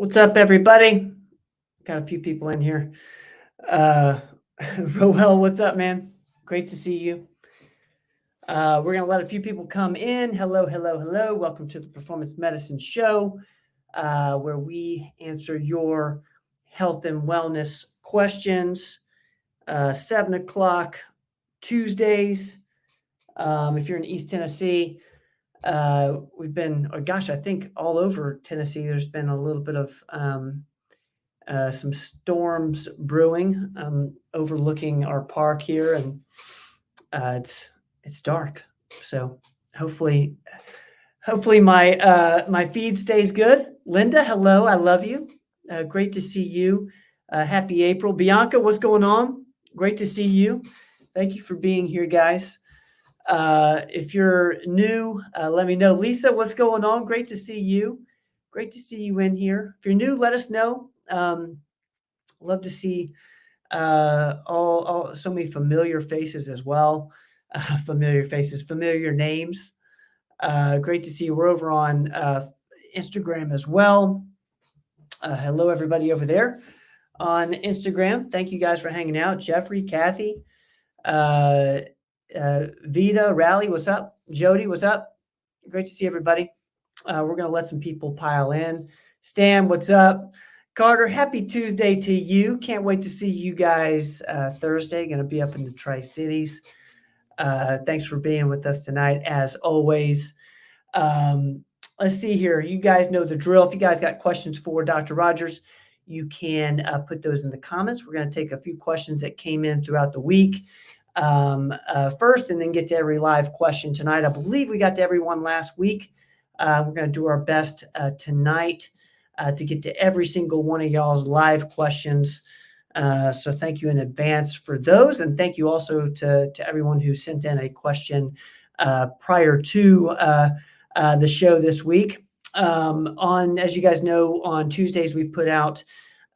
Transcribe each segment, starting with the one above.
What's up, everybody? Got a few people in here. Uh, Roel, what's up, man? Great to see you. We're going to let a few people come in. Hello, hello, hello. Welcome to the Performance Medicine Show, where we answer your health and wellness questions. 7 o'clock Tuesdays. If you're in East Tennessee, we've been, I think all over Tennessee, there's been a little bit of some storms brewing, overlooking our park here, and it's dark. So hopefully my feed stays good. Linda, hello, I love you. Great to see you. Happy April. Bianca, what's going on? Great to see you. Thank you for being here, guys. If you're new, let me know. Lisa, what's going on? Great to see you. Great to see you in here. If you're new, let us know. Love to see all so many familiar faces as well. Familiar faces, familiar names. Great to see you. We're over on Instagram as well. Hello, everybody over there on Instagram. Thank you guys for hanging out. Jeffrey, Kathy, Vita, Rally, what's up? Jody, what's up? Great to see everybody. We're going to let some people pile in. Stan, what's up? Carter, happy Tuesday to you. Can't wait to see you guys Thursday. Going to be up in the Tri-Cities. Thanks for being with us tonight, as always. Let's see here. You guys know the drill. If you guys got questions for Dr. Rogers, you can put those in the comments. We're going to take a few questions that came in throughout the week first, and then get to every live question tonight. I believe we got to everyone last week. We're going to do our best tonight to get to every single one of y'all's live questions. So thank you in advance for those. And thank you also to everyone who sent in a question prior to the show this week. As you guys know, on Tuesdays, we put out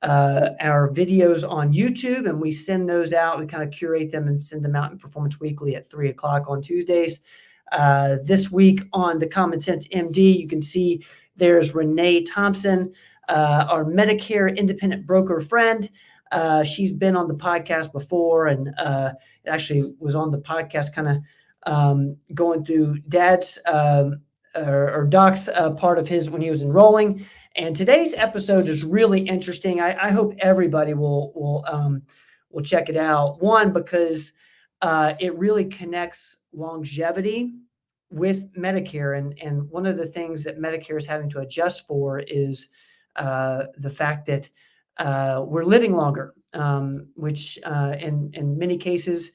our videos on YouTube, and we send those out. We kind of curate them and send them out in Performance Weekly at 3 o'clock on Tuesdays. This week on the Common Sense MD, you can see there's Renee Thompson, our Medicare independent broker friend. She's been on the podcast before, and actually was on the podcast kind of going through Dad's or Doc's part of his when he was enrolling. And today's episode is really interesting. I hope everybody will check it out. One, because it really connects longevity with Medicare. And one of the things that Medicare is having to adjust for is the fact that we're living longer, which in many cases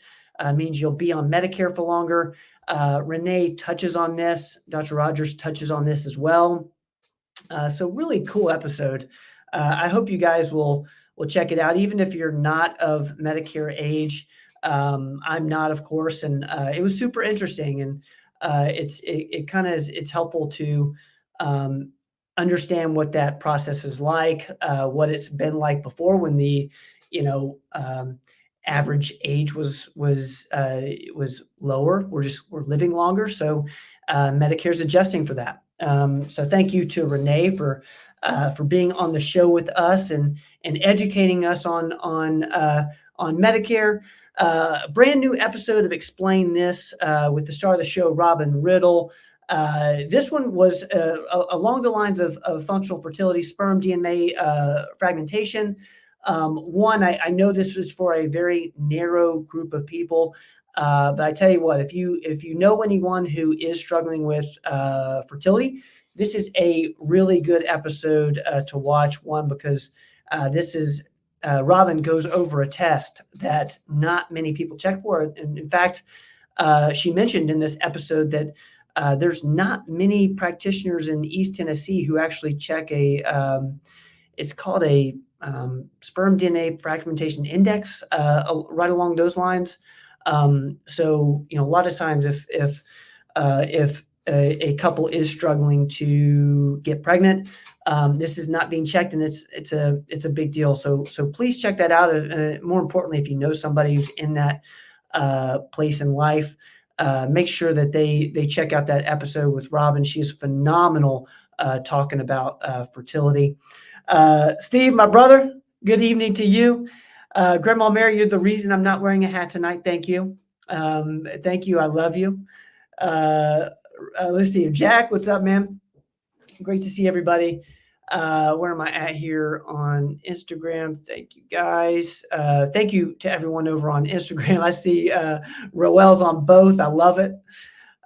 means you'll be on Medicare for longer. Renee touches on this. Dr. Rogers touches on this as well. So really cool episode. I hope you guys will check it out, even if you're not of Medicare age. I'm not, of course, and it was super interesting, and it's helpful to understand what that process is like, what it's been like before when the average age was lower. We're living longer, so Medicare's adjusting for that. So thank you to Renee for being on the show with us and educating us on Medicare. Brand new episode of Explain This with the star of the show, Robin Riddle. This one was along the lines of functional fertility, sperm DNA fragmentation. I know this was for a very narrow group of people, but I tell you what, if you know anyone who is struggling with fertility, this is a really good episode to watch. One, because this is Robin goes over a test that not many people check for. And in fact, she mentioned in this episode that there's not many practitioners in East Tennessee who actually check it's called a sperm DNA fragmentation index, right along those lines. So, a lot of times if a couple is struggling to get pregnant, this is not being checked, and it's a big deal. So please check that out. More importantly, if you know somebody who's in that place in life, make sure that they check out that episode with Robin. She's phenomenal talking about fertility. Steve, my brother, good evening to you. Grandma Mary, you're the reason I'm not wearing a hat tonight. Thank you. Thank you. I love you. Let's see. Jack, what's up, man? Great to see everybody. Where am I at here on Instagram? Thank you, guys. Thank you to everyone over on Instagram. I see Roel's on both. I love it.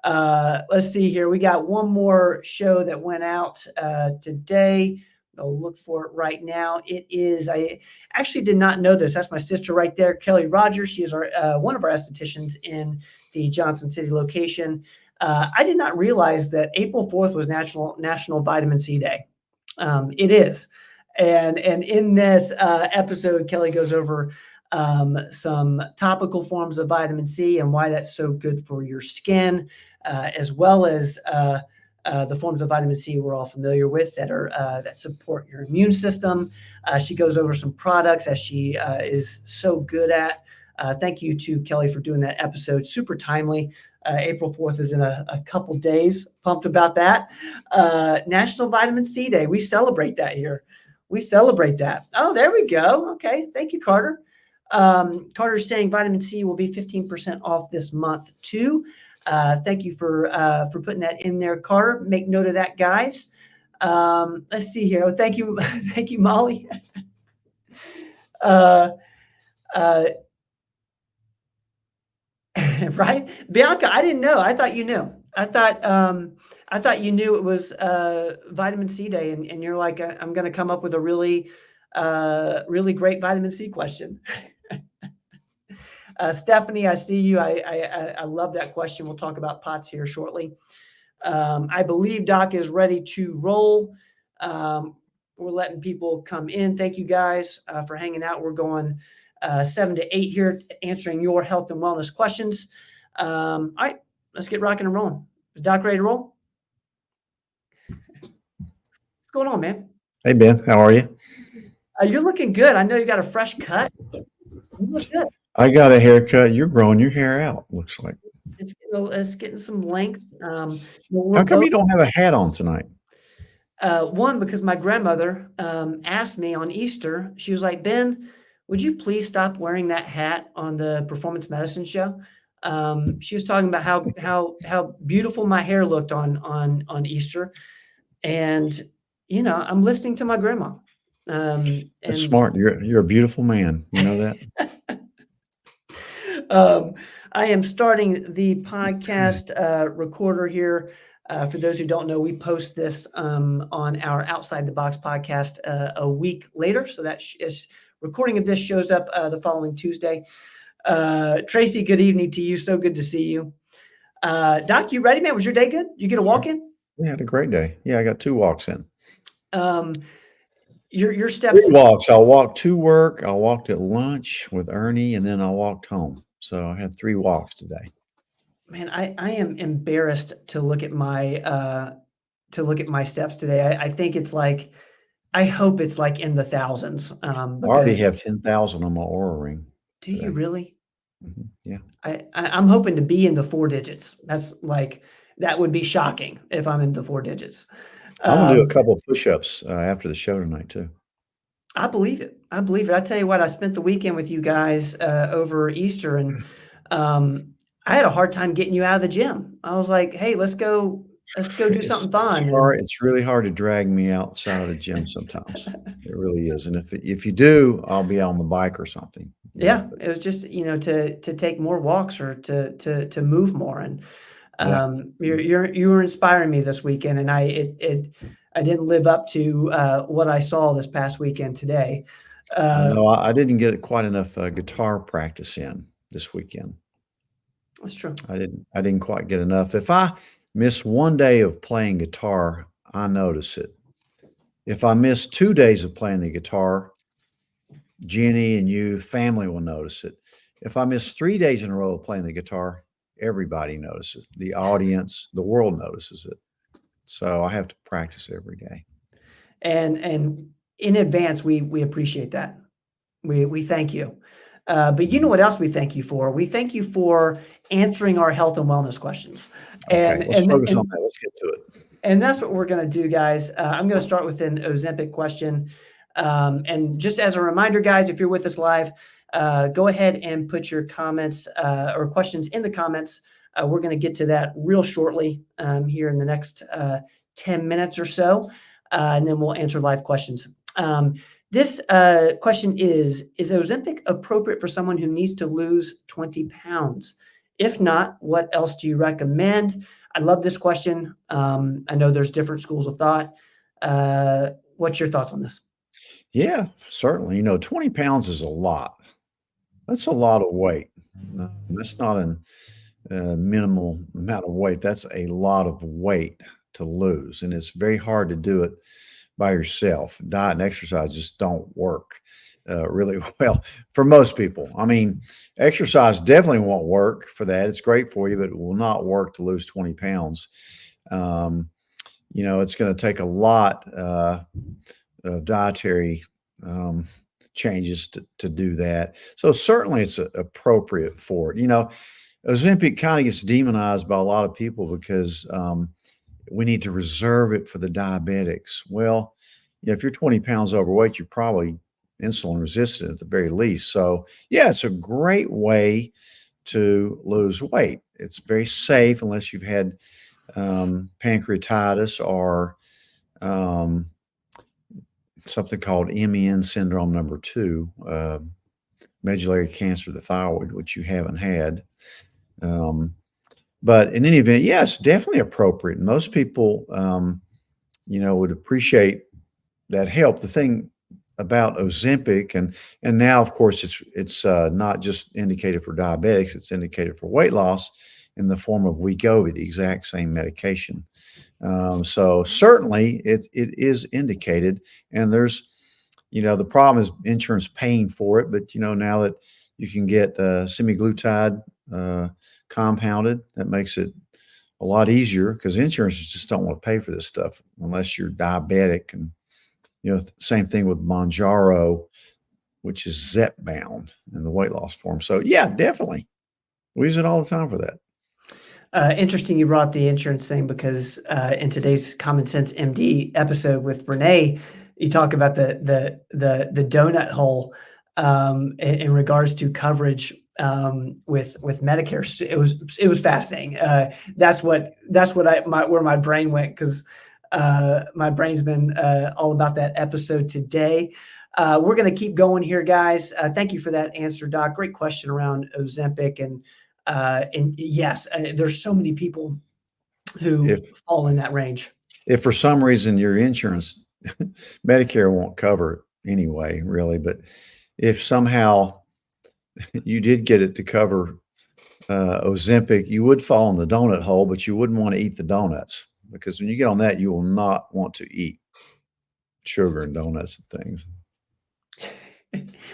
Let's see here. We got one more show that went out today. I'll look for it right now. It is, I actually did not know this. That's my sister right there, Kelly Rogers. She is our one of our estheticians in the Johnson City location. I did not realize that April 4th was National Vitamin C Day. It is. And in this episode, Kelly goes over some topical forms of vitamin C and why that's so good for your skin, as well as the forms of vitamin C we're all familiar with that are that support your immune system. She goes over some products as she is so good at. Thank you to Kelly for doing that episode. Super timely. April 4th is in a couple days. Pumped about that. National Vitamin C Day. We celebrate that here. We celebrate that. Oh, there we go. Okay. Thank you, Carter. Carter's saying vitamin C will be 15% off this month too. Thank you for putting that in there, Carter. Make note of that, guys. Let's see here. Oh, thank you. Thank you, Molly. Right, Bianca, I didn't know. I thought you knew. I thought you knew it was vitamin C day, and you're like, I'm going to come up with a really great vitamin C question. Stephanie, I see you. I love that question. We'll talk about POTS here shortly. I believe Doc is ready to roll. We're letting people come in. Thank you guys for hanging out. We're going 7 to 8 here, answering your health and wellness questions. All right, let's get rocking and rolling. Is Doc ready to roll? What's going on, man? Hey, Ben, how are you? You're looking good. I know you got a fresh cut. You look good. I got a haircut. You're growing your hair out, looks like. It's getting some length. How come you don't have a hat on tonight? One, because my grandmother asked me on Easter, she was like, Ben, would you please stop wearing that hat on the Performance Medicine show? She was talking about how beautiful my hair looked on Easter. And, you know, I'm listening to my grandma. That's smart. You're a beautiful man. You know that? I am starting the podcast recorder here. For those who don't know, we post this on our Outside the Box podcast a week later. So that is recording of this shows up the following Tuesday. Tracy, good evening to you. So good to see you. Doc, you ready, man? Was your day good? You get a walk in? Yeah, I had a great day. Yeah, I got 2 walks in. Your steps. 3 walks. I'll walk to work. I'll walk to lunch with Ernie, and then I walked home. So I had 3 walks today. Man, I am embarrassed to look at my steps today. I think it's like, I hope it's like in the thousands. I already have 10,000 on my Oura Ring. Do you really? Mm-hmm. Yeah. I'm hoping to be in the 4 digits. That's like, that would be shocking if I'm in the 4 digits. I'm gonna do a couple of push-ups after the show tonight too. I believe it. I believe it. I tell you what, I spent the weekend with you guys over Easter, and I had a hard time getting you out of the gym. I was like, hey, let's go do something fun. It's really hard to drag me outside of the gym sometimes. It really is. And if you do, I'll be on the bike or something. Yeah, it was just, you know, to take more walks or to move more. And you were inspiring me this weekend, and I didn't live up to what I saw this past weekend today. No, I didn't get quite enough guitar practice in this weekend. That's true. I didn't quite get enough. If I miss 1 day of playing guitar, I notice it. If I miss 2 days of playing the guitar, Jenny and you, family will notice it. If I miss 3 days in a row of playing the guitar, everybody notices. The audience, the world notices it. So I have to practice every day. And in advance, we appreciate that. We thank you. But you know what else we thank you for? We thank you for answering our health and wellness questions. Okay, let's focus on that. Let's get to it. And that's what we're going to do, guys. I'm going to start with an Ozempic question. And just as a reminder, guys, if you're with us live, go ahead and put your comments or questions in the comments. We're going to get to that real shortly here in the next 10 minutes or so, and then we'll answer live questions. This question is Ozempic appropriate for someone who needs to lose 20 pounds? If not, what else do you recommend? I love this question. I know there's different schools of thought. What's your thoughts on this? Yeah, certainly. 20 pounds is a lot. That's a lot of weight. That's not a minimal amount of weight. That's a lot of weight to lose. And it's very hard to do it by yourself. Diet and exercise just don't work really well for most people. I mean, exercise definitely won't work for that. It's great for you, but it will not work to lose 20 pounds. It's going to take a lot of dietary changes to do that. So certainly it's appropriate for it. Ozempic kind of gets demonized by a lot of people because we need to reserve it for the diabetics. Well, if you're 20 pounds overweight, you're probably insulin resistant at the very least. So yeah, it's a great way to lose weight. It's very safe unless you've had pancreatitis or something called MEN syndrome number 2, medullary cancer of the thyroid, which you haven't had. But in any event, yes, definitely appropriate. Most people, would appreciate that help. The thing about Ozempic, and now, of course, it's not just indicated for diabetics; it's indicated for weight loss in the form of Wegovy, the exact same medication. So certainly, it is indicated, and there's, the problem is insurance paying for it. But now that you can get semaglutide compounded, that makes it a lot easier because insurances just don't want to pay for this stuff unless you're diabetic. And same thing with Mounjaro, which is Zepbound in the weight loss form. So yeah, definitely, we use it all the time for that. Interesting you brought the insurance thing because in today's Common Sense MD episode with Renee, you talk about the donut hole in regards to coverage with Medicare. So it was fascinating. That's where my brain went because my brain's been all about that episode today. We're going to keep going here, guys. Thank you for that answer, Doc. Great question around Ozempic and yes, there's so many people who fall in that range. If for some reason your insurance, Medicare won't cover it anyway, really, but if somehow you did get it to cover Ozempic, you would fall in the donut hole, but you wouldn't want to eat the donuts because when you get on that, you will not want to eat sugar and donuts and things.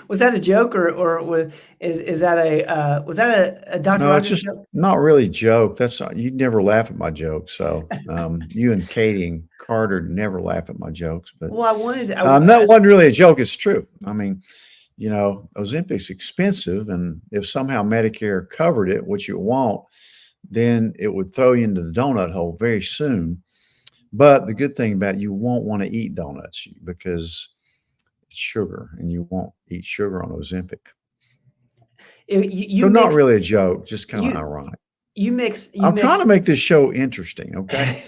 Was that a joke or is that a Dr. No, it's Rogers just joke? not really a joke. You'd never laugh at my jokes. So you and Katie and Carter never laugh at my jokes. But Well, I wanted to. that wasn't really a joke. It's true. I mean, Ozempic's expensive, and if somehow Medicare covered it, which it won't, then it would throw you into the donut hole very soon. But the good thing about it, you won't want to eat donuts because it's sugar, and you won't eat sugar on Ozempic. So not really a joke, just kind of ironic. I'm trying to make this show interesting, okay?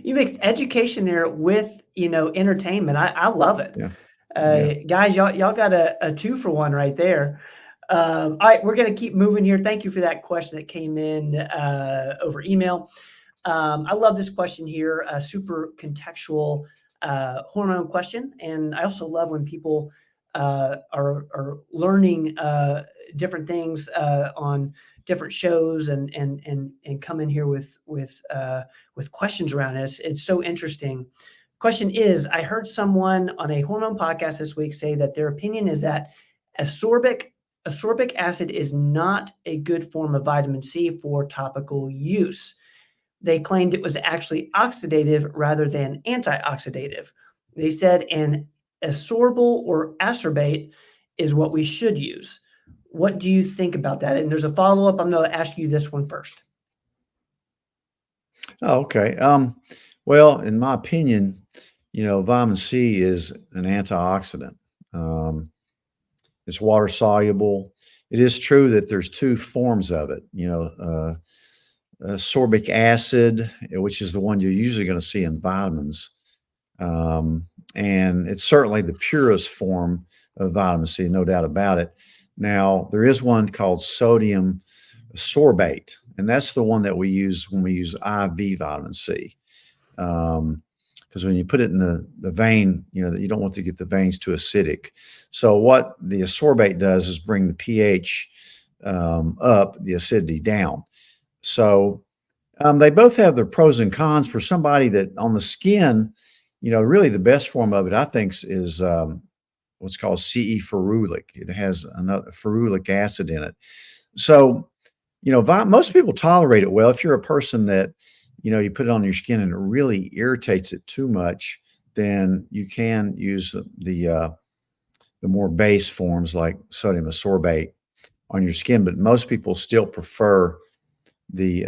You mixed education there with entertainment. I love it. Yeah. Guys, y'all got a 2-for-1 right there. All right, we're going to keep moving here. Thank you for that question that came in over email. I love this question here, a super contextual hormone question. And I also love when people are learning different things on different shows and come in here with questions around it. It's so interesting. Question is, I heard someone on a hormone podcast this week say that their opinion is that ascorbic acid is not a good form of vitamin C for topical use. They claimed it was actually oxidative rather than antioxidative. They said an ascorbyl or ascorbate is what we should use. What do you think about that? And there's a follow-up. I'm going to ask you this one first. Oh, okay. Well, in my opinion, vitamin C is an antioxidant. It's water soluble. It is true that there's two forms of it. Ascorbic acid, which is the one you're usually going to see in vitamins, and it's certainly the purest form of vitamin C, no doubt about it. Now, there is one called sodium sorbate, and that's the one that we use when we use IV vitamin C. Because when you put it in the vein, that you don't want to get the veins too acidic. So what the ascorbate does is bring the pH up, the acidity down. So they both have their pros and cons. For somebody that on the skin, really the best form of it, I think, is what's called CE ferulic. It has another ferulic acid in it. So, most people tolerate it well. If you're a person that, you put it on your skin and it really irritates it too much, then you can use the more base forms like sodium ascorbate on your skin. But most people still prefer the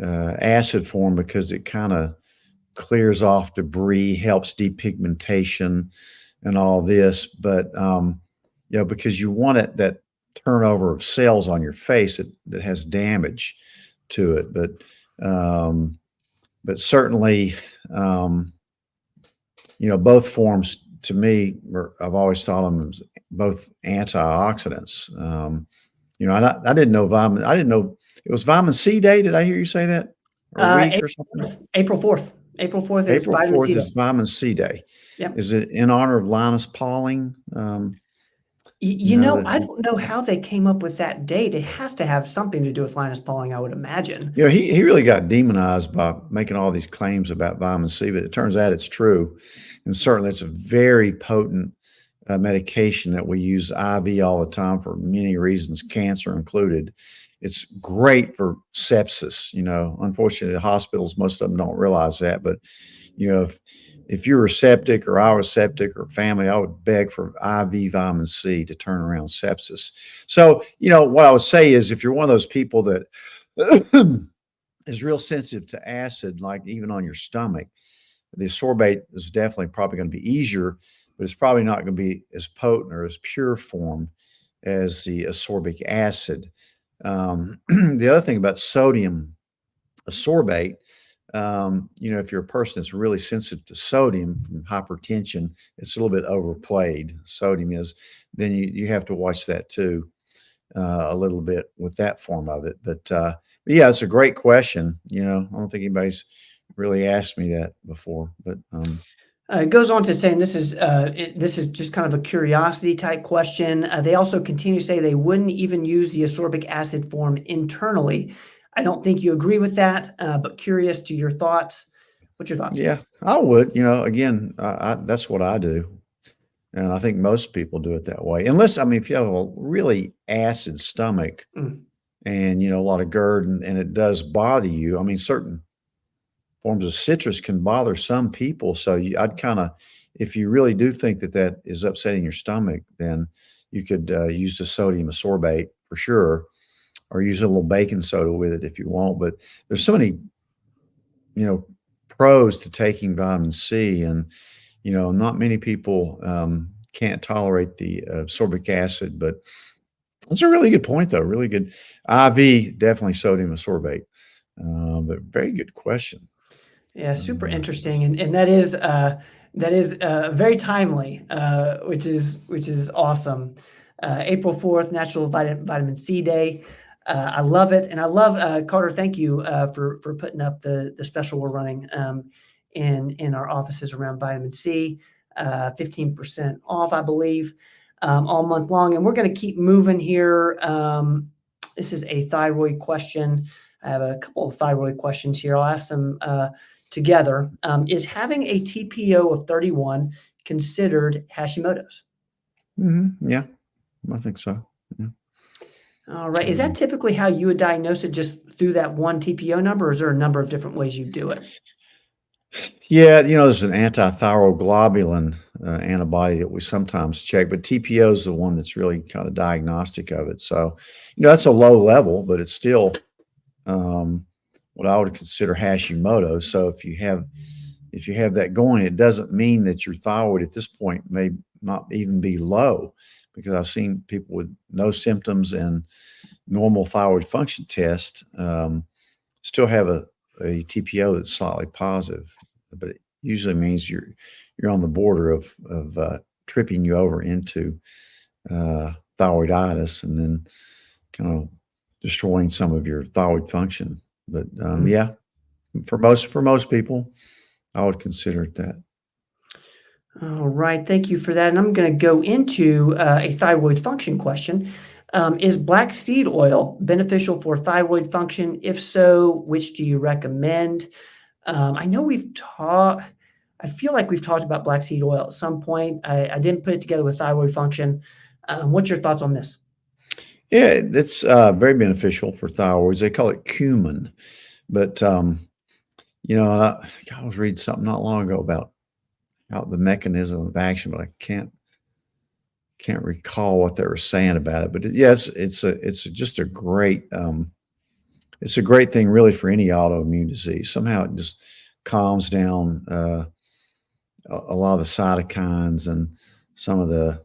acid form because it kind of clears off debris, helps depigmentation and all this. But, because you want that turnover of cells on your face that has damage to it. But certainly, both forms to me, I've always thought of them as both antioxidants. I didn't know I didn't know it was Vitamin C Day. Did I hear you say that? Or week or something? April 4th. April 4th is April Vitamin 4th C Day. is Vitamin C Day. Yep. Is it in honor of Linus Pauling? I don't know how they came up with that date. It has to have something to do with Linus Pauling, I would imagine. He really got demonized by making all these claims about vitamin C, but it turns out it's true. And certainly it's a very potent medication that we use IV all the time for many reasons, cancer included. It's great for sepsis. Unfortunately, the hospitals, most of them don't realize that. But, if you were septic or I was septic or family, I would beg for IV vitamin C to turn around sepsis. So, what I would say is if you're one of those people that is real sensitive to acid, like even on your stomach, the ascorbate is definitely probably going to be easier, but it's probably not going to be as potent or as pure form as the ascorbic acid. The other thing about sodium ascorbate, if you're a person that's really sensitive to sodium from hypertension, it's a little bit overplayed. Sodium is, then you have to watch that too, a little bit with that form of it. But yeah, it's a great question. I don't think anybody's really asked me that before, but it goes on to saying this is just kind of a curiosity type question. They also continue to say they wouldn't even use the ascorbic acid form internally. I don't think you agree with that, but curious to your thoughts. What's your thoughts? Yeah, I would. Again, that's what I do. And I think most people do it that way. Unless, if you have a really acid stomach and, a lot of GERD and it does bother you, certain forms of citrus can bother some people. So I'd kind of, if you really do think that is upsetting your stomach, then you could use the sodium ascorbate for sure, or use a little baking soda with it if you want. But there's so many, pros to taking vitamin C, and, not many people can't tolerate the ascorbic acid. But that's a really good point, though. Really good. IV, definitely sodium ascorbate. But very good question. Yeah, super interesting, and that is very timely, which is awesome. April 4th, National Vitamin C Day. I love it, and I love Carter. Thank you for putting up the special we're running in our offices around vitamin C. 15% off, I believe, all month long, and we're going to keep moving here. This is a thyroid question. I have a couple of thyroid questions here. I'll ask them together. Is having a TPO of 31 considered Hashimoto's? Yeah, I think so. Yeah. All right. Is that typically how you would diagnose it, just through that one TPO number, or is there a number of different ways you do it? Yeah, there's an anti-thyroglobulin antibody that we sometimes check, but TPO is the one that's really kind of diagnostic of it. So, that's a low level, but it's still what I would consider Hashimoto. So if you have if you have that going, it doesn't mean that your thyroid at this point may not even be low, because I've seen people with no symptoms and normal thyroid function test still have a TPO that's slightly positive, but it usually means you're on the border of tripping you over into thyroiditis, and then kind of destroying some of your thyroid function. But yeah, for most people, I would consider it that. All right, thank you for that. And I'm going to go into a thyroid function question. Is black seed oil beneficial for thyroid function? If so, which do you recommend? I know I feel like we've talked about black seed oil at some point. I didn't put it together with thyroid function. What's your thoughts on this? Yeah, it's very beneficial for thyroids. They call it cumin, but I was reading something not long ago about the mechanism of action, but I can't recall what they were saying about it. But yes, it's just a great it's a great thing really for any autoimmune disease. Somehow it just calms down a lot of the cytokines and some of the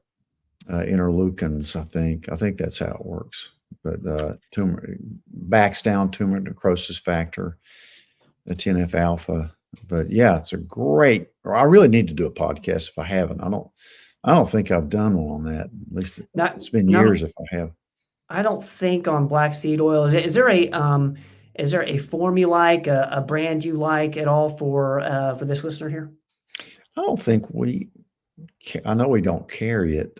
interleukins. I think that's how it works. But backs down tumor necrosis factor, the TNF alpha. But yeah, it's a great. Or I really need to do a podcast if I haven't. I don't think I've done one on that. At least it's been years if I have. I don't think on black seed oil. Is there a form you like, a brand you like at all for this listener here? I don't think I know we don't carry it.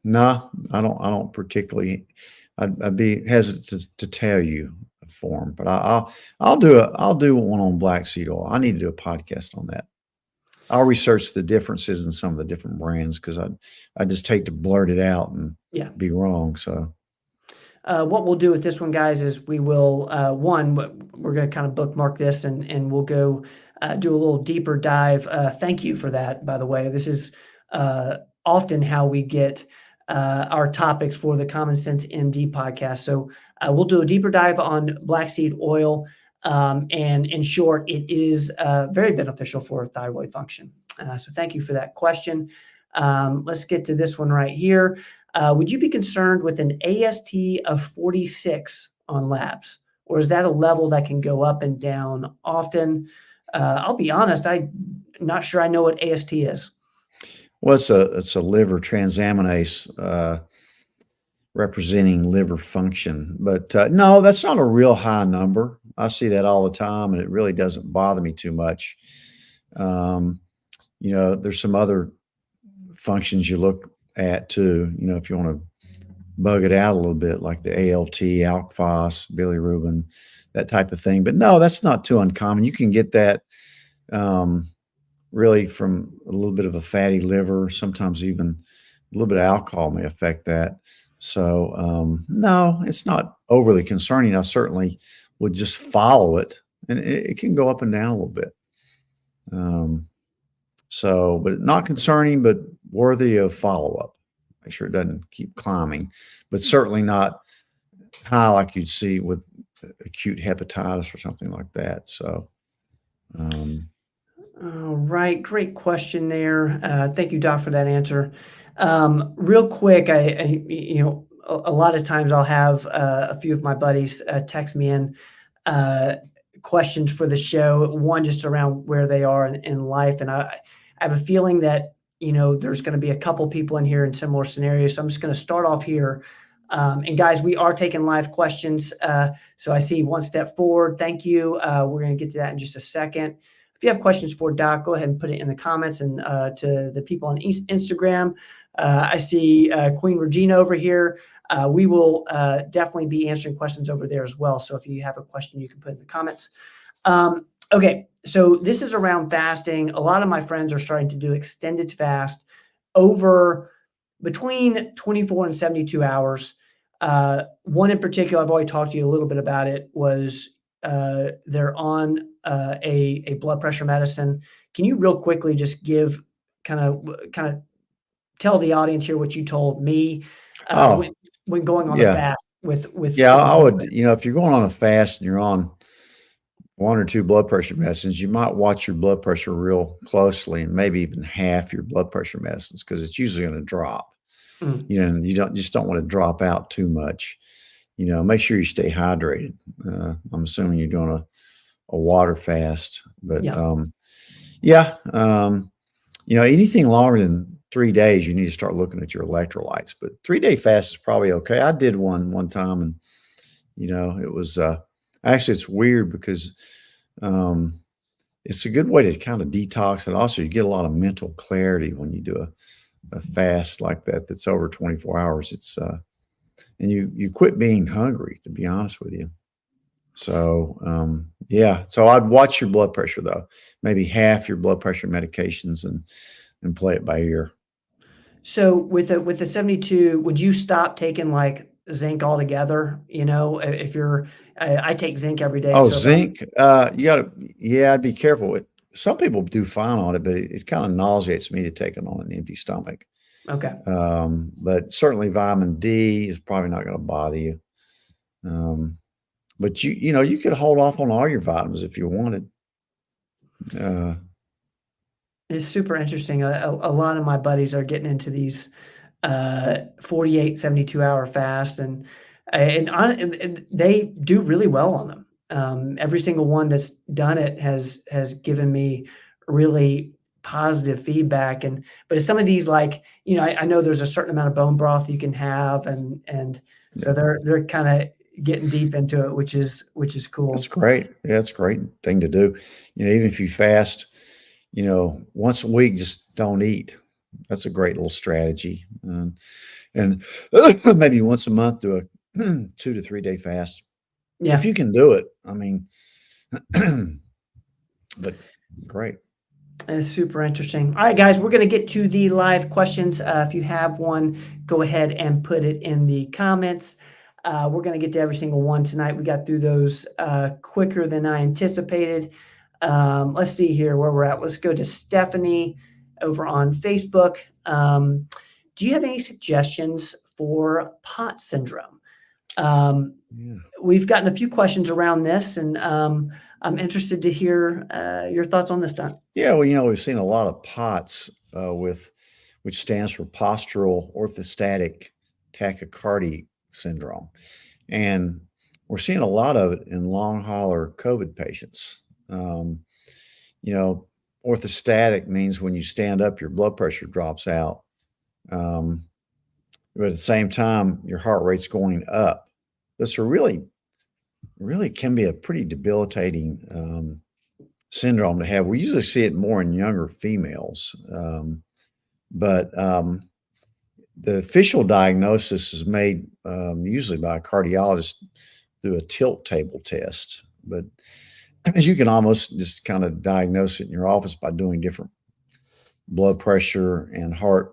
No, I don't particularly. I'd be hesitant to tell you a form, but I'll do one on black seed oil. I need to do a podcast on that. I'll research the differences in some of the different brands, because I just hate to blurt it out and be wrong. So what we'll do with this one, guys, is we will we're going to kind of bookmark this, and we'll go do a little deeper dive. Thank you for that, by the way. This is often how we get our topics for the Common Sense MD podcast. So we'll do a deeper dive on black seed oil. And in short, it is very beneficial for thyroid function. So thank you for that question. Let's get to this one right here. Would you be concerned with an AST of 46 on labs, or is that a level that can go up and down often? I'll be honest, I'm not sure I know what AST is. Well, it's a liver transaminase representing liver function, but no, that's not a real high number. I see that all the time, and it really doesn't bother me too much. There's some other functions you look at too. If you want to bug it out a little bit, like the ALT, alk phos, bilirubin, that type of thing. But no, that's not too uncommon. You can get that really from a little bit of a fatty liver. Sometimes even a little bit of alcohol may affect that. So no, it's not overly concerning. I certainly would just follow it, and it can go up and down a little bit. But not concerning, but worthy of follow-up. Make sure it doesn't keep climbing, but certainly not high like you'd see with acute hepatitis or something like that. So, all right, great question there. Thank you, Doc, for that answer. Real quick, a lot of times I'll have a few of my buddies text me in questions for the show. One just around where they are in life, and I have a feeling that there's going to be a couple people in here in similar scenarios. So I'm just going to start off here. And guys, we are taking live questions. So I see one step forward. Thank you. We're going to get to that in just a second. If you have questions for Doc, go ahead and put it in the comments. And to the people on Instagram, I see Queen Regina over here. We will definitely be answering questions over there as well. So if you have a question, you can put it in the comments. Okay, so this is around fasting. A lot of my friends are starting to do extended fast over between 24 and 72 hours. One in particular, I've already talked to you a little bit about it, was they're on a blood pressure medicine. Can you real quickly just give kind of tell the audience here what you told me when going on a fast with I would, if you're going on a fast and you're on one or two blood pressure medicines, you might watch your blood pressure real closely and maybe even half your blood pressure medicines because it's usually going to drop. Mm, And you just don't want to drop out too much. Make sure you stay hydrated. I'm assuming you're doing a water fast, but yeah. yeah, anything longer than 3 days, you need to start looking at your electrolytes. But 3 day fast is probably okay. I did one time, and it was actually it's weird because um, it's a good way to kind of detox, and also you get a lot of mental clarity when you do a fast like that that's over 24 hours. It's and you quit being hungry, to be honest with you. So yeah, so I'd watch your blood pressure though, maybe half your blood pressure medications and play it by ear. So with the 72, would you stop taking like zinc altogether? If you're, I take zinc every day. Oh, So if I'm, zinc, I'd be careful with. Some people do fine on it, but it kind of nauseates me to take it on an empty stomach. okay. But certainly vitamin D is probably not going to bother you. Um, but you could hold off on all your vitamins if you wanted. Uh, It's super interesting. A lot of my buddies are getting into these 48, 72-hour fasts, and they do really well on them. Every single one that's done it has given me really positive feedback. But it's some of these, like, I know there's a certain amount of bone broth you can have, and so yeah, they're kind of getting deep into it, which is that's cool. great. Yeah, that's a great thing to do. Even if you fast, once a week, just don't eat. That's a great little strategy. And maybe once a month, do a 2 to 3 day fast if Yeah. you can do it. I mean, but great. It's super interesting. All right, guys, we're going to get to the live questions. If you have one, go ahead and put it in the comments. We're going to get to every single one tonight. We got through those quicker than I anticipated. Let's see here where we're at. Let's go to Stephanie over on Facebook. Do you have any suggestions for POTS syndrome? Yeah. We've gotten a few questions around this, and I'm interested to hear your thoughts on this, Don. Yeah, well, we've seen a lot of POTS which stands for postural orthostatic tachycardia syndrome, and we're seeing a lot of it in long hauler COVID patients. Um, you know, Orthostatic means when you stand up, your blood pressure drops out, um, but at the same time, your heart rate's going up. This really can be a pretty debilitating syndrome to have. We usually see it more in younger females, but the official diagnosis is made usually by a cardiologist through a tilt table test. But you can almost just kind of diagnose it in your office by doing different blood pressure and heart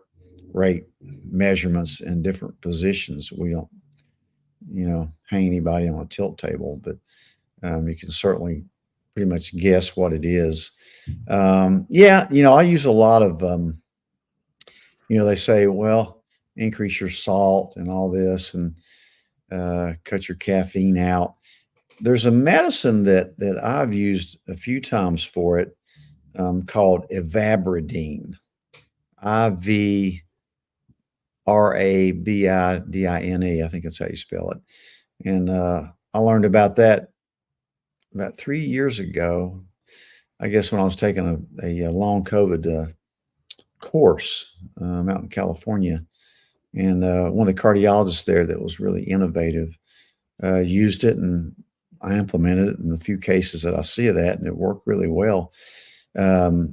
rate measurements in different positions. We don't, hang anybody on a tilt table, but you can certainly pretty much guess what it is. Yeah, I use a lot of, they say, well, increase your salt and all this and cut your caffeine out. There's a medicine that I've used a few times for it called Ivabradine, Ivrabidine. I think that's how you spell it. And I learned about that about 3 years ago, I guess, when I was taking a long COVID course out in California. And one of the cardiologists there that was really innovative used it, and I implemented it in the few cases that I see of that, and it worked really well. So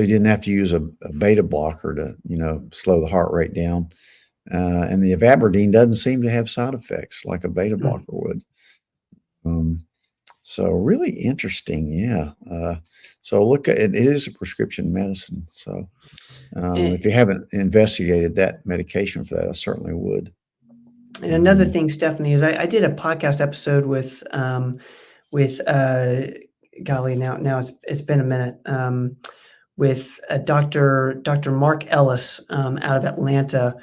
you didn't have to use a beta blocker to, slow the heart rate down. And the Ivabradine doesn't seem to have side effects like a beta blocker would. So really interesting. Yeah. So look at it. It is a prescription medicine. So if you haven't investigated that medication for that, I certainly would. And another thing, Stephanie, is I did a podcast episode with golly, now it's been a minute, with Dr. Mark Ellis out of Atlanta.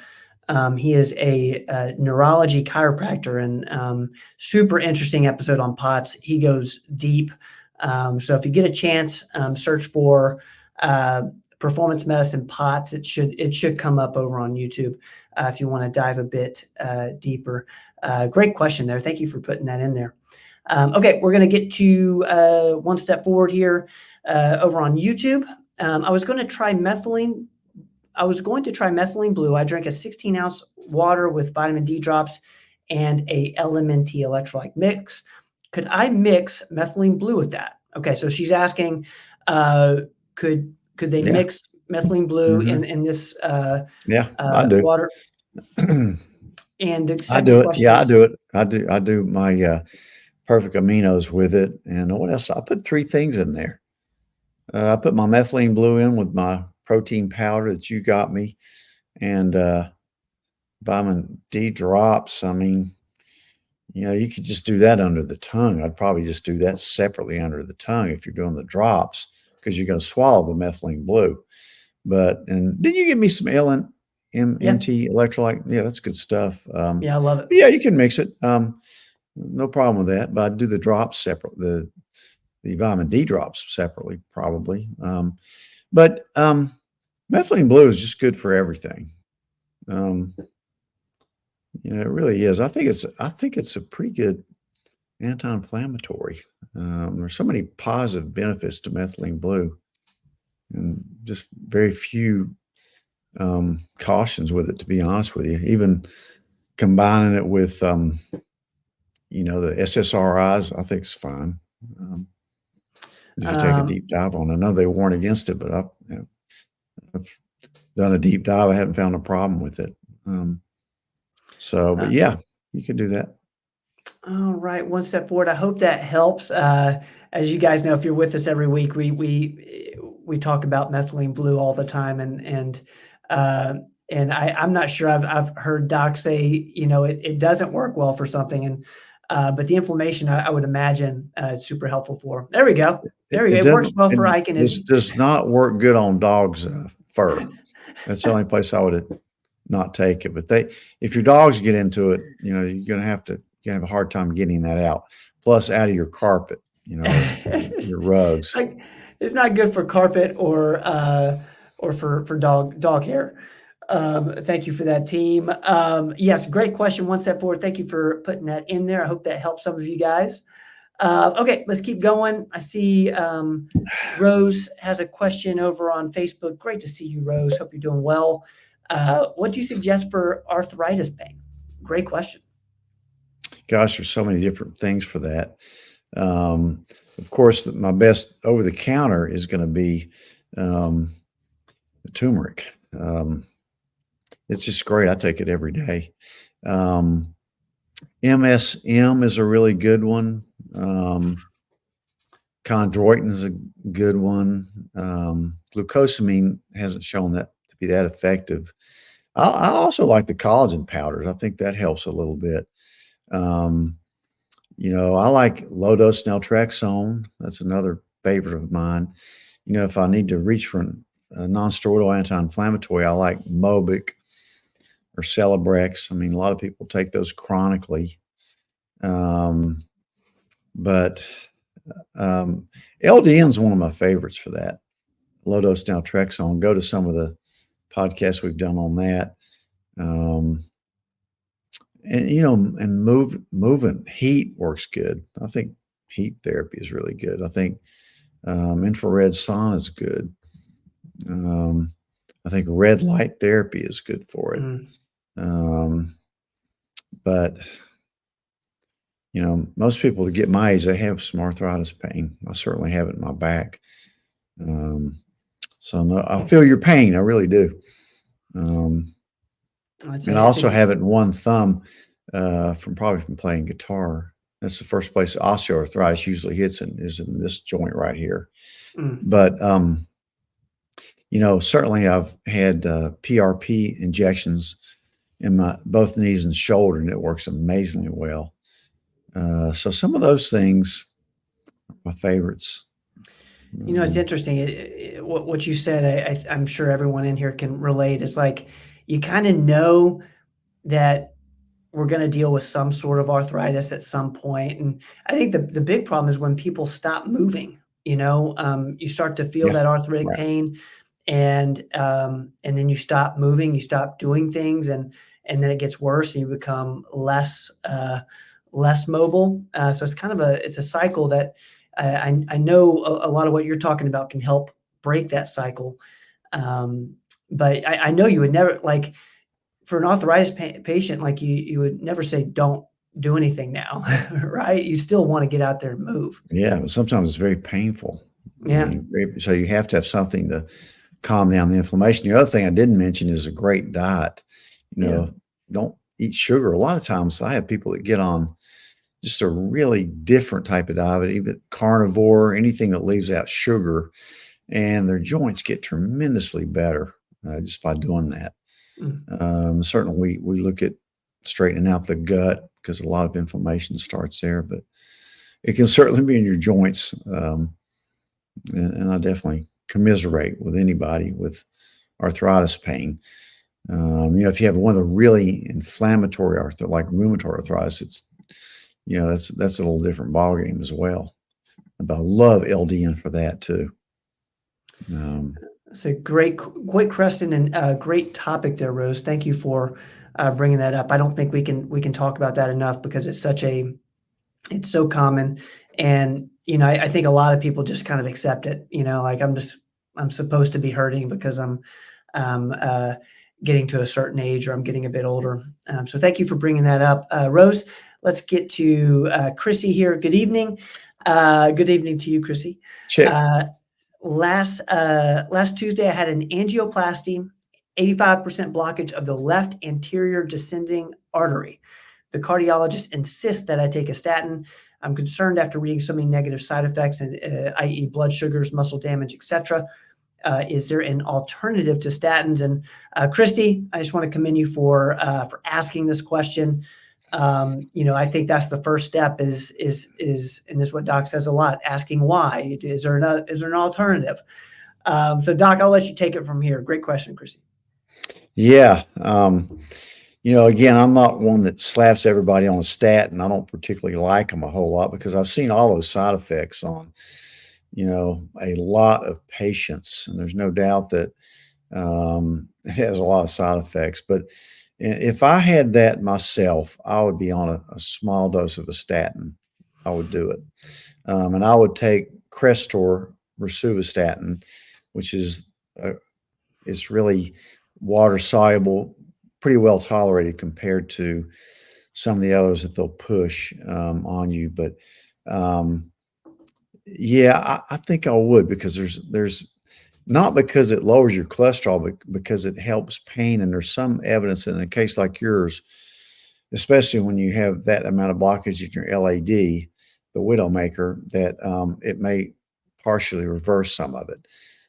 He is a neurology chiropractor, and super interesting episode on POTS. He goes deep. So if you get a chance, search for performance medicine POTS. It should come up over on YouTube if you want to dive a bit deeper. Great question there. Thank you for putting that in there. Okay, we're going to get to one step forward here over on YouTube. I was going to try methylene blue. I drank a 16-ounce water with vitamin D drops and a LMNT electrolyte mix. Could I mix methylene blue with that? Okay, so she's asking, could they mix methylene blue in this I do. water? And I do it. Yeah, I do it. I do my perfect aminos with it. And what else? I put 3 things in there. I put my methylene blue in with my protein powder that you got me, and vitamin D drops. I mean, you could just do that under the tongue. I'd probably just do that separately under the tongue if you're doing the drops, because you're going to swallow the methylene blue. And then you give me some LMNT electrolyte. Yeah, that's good stuff. Yeah, I love it. Yeah, you can mix it. No problem with that. But I do the drops separate, the vitamin D drops separately, probably. But methylene blue is just good for everything. It really is. I think it's a pretty good anti-inflammatory. There's so many positive benefits to methylene blue, and just very few cautions with it, to be honest with you. Even combining it with the SSRIs, I think it's fine. You can take a deep dive on it. I know they weren't against it, but I've done a deep dive. I haven't found a problem with it. But yeah, you can do that. All right, one step forward. I hope that helps. As you guys know, if you're with us every week, we talk about methylene blue all the time, and I'm not sure I've heard docs say it doesn't work well for something, but the inflammation I would imagine it's super helpful for. There we go. It works well for Ike and This does not work good on dogs' fur. That's the only place I would not take it. But if your dogs get into it, you're gonna have a hard time getting that out. Plus, out of your carpet, your rugs. It's not good for carpet or for dog hair. Thank you for that, team. Yes, great question. One step forward. Thank you for putting that in there. I hope that helps some of you guys. Okay, let's keep going. I see Rose has a question over on Facebook. Great to see you, Rose. Hope you're doing well. What do you suggest for arthritis pain? Great question. Gosh, there's so many different things for that. Of course, my best over-the-counter is going to be turmeric. It's just great. I take it every day. MSM is a really good one. Chondroitin is a good one. Glucosamine hasn't shown that to be that effective. I also like the collagen powders. I think that helps a little bit. I like low-dose naltrexone. That's another favorite of mine. If I need to reach for a non-steroidal anti-inflammatory, I like Mobic or Celebrex. I mean, a lot of people take those chronically. But LDN is one of my favorites for that. Low-dose naltrexone. Go to some of the podcasts we've done on that. And movement, heat works good. I think heat therapy is really good. I think infrared sauna is good. I think red light therapy is good for it. But most people that get my age, they have some arthritis pain. I certainly have it in my back. So no, I feel your pain. I really do. And I also have it in one thumb from playing guitar. That's the first place osteoarthritis usually hits is in this joint right here. But certainly I've had PRP injections in both knees and shoulder, and it works amazingly well. So some of those things are my favorites. It's interesting. What you said, I'm sure everyone in here can relate. It's like you kind of know that we're going to deal with some sort of arthritis at some point. And I think the big problem is when people stop moving, you start to feel Yeah. that arthritic Right. pain, and then you stop moving, you stop doing things, and then it gets worse and you become less mobile. So it's kind of it's a cycle that I know a lot of what you're talking about can help break that cycle. But I know you would never, like, for an arthritis patient, like, you would never say, "Don't do anything now," right? You still wanna get out there and move. Yeah, but sometimes it's very painful. I Yeah, mean, so you have to have something to calm down the inflammation. The other thing I didn't mention is a great diet. You yeah. know, don't eat sugar. A lot of times I have people that get on just a really different type of diet, even carnivore, anything that leaves out sugar, and their joints get tremendously better just by doing that. Mm. Certainly, we look at straightening out the gut because a lot of inflammation starts there, but it can certainly be in your joints. And I definitely commiserate with anybody with arthritis pain. If you have one of the really inflammatory like rheumatoid arthritis, that's a little different ballgame as well. But I love LDN for that too. It's a great question, and a great topic there, Rose. Thank you for bringing that up. I don't think we can talk about that enough because it's so common, and I think a lot of people just kind of accept it. Like, I'm supposed to be hurting because I'm getting to a certain age, or I'm getting a bit older. So thank you for bringing that up, Rose. Let's get to Chrissy here. Good evening. Good evening to you, Chrissy. Check. Last Tuesday, I had an angioplasty, 85% blockage of the left anterior descending artery. The cardiologist insists that I take a statin. I'm concerned after reading so many negative side effects, i.e. blood sugars, muscle damage, etc. Is there an alternative to statins? And Christy, I just want to commend you for asking this question. I think that's the first step is, and this is what Doc says a lot, asking why. Is there an alternative? So Doc, I'll let you take it from here. Great question, Christy. Yeah. Again, I'm not one that slaps everybody on a statin. I don't particularly like them a whole lot because I've seen all those side effects on, a lot of patients. And there's no doubt that it has a lot of side effects. But if I had that myself, I would be on a small dose of a statin. I would do it. And I would take Crestor rosuvastatin, which is it's really water soluble, pretty well tolerated compared to some of the others that they'll push on you. But yeah, I think I would because there's not because it lowers your cholesterol, but because it helps pain. And there's some evidence in a case like yours, especially when you have that amount of blockage in your LAD, the widowmaker, that it may partially reverse some of it.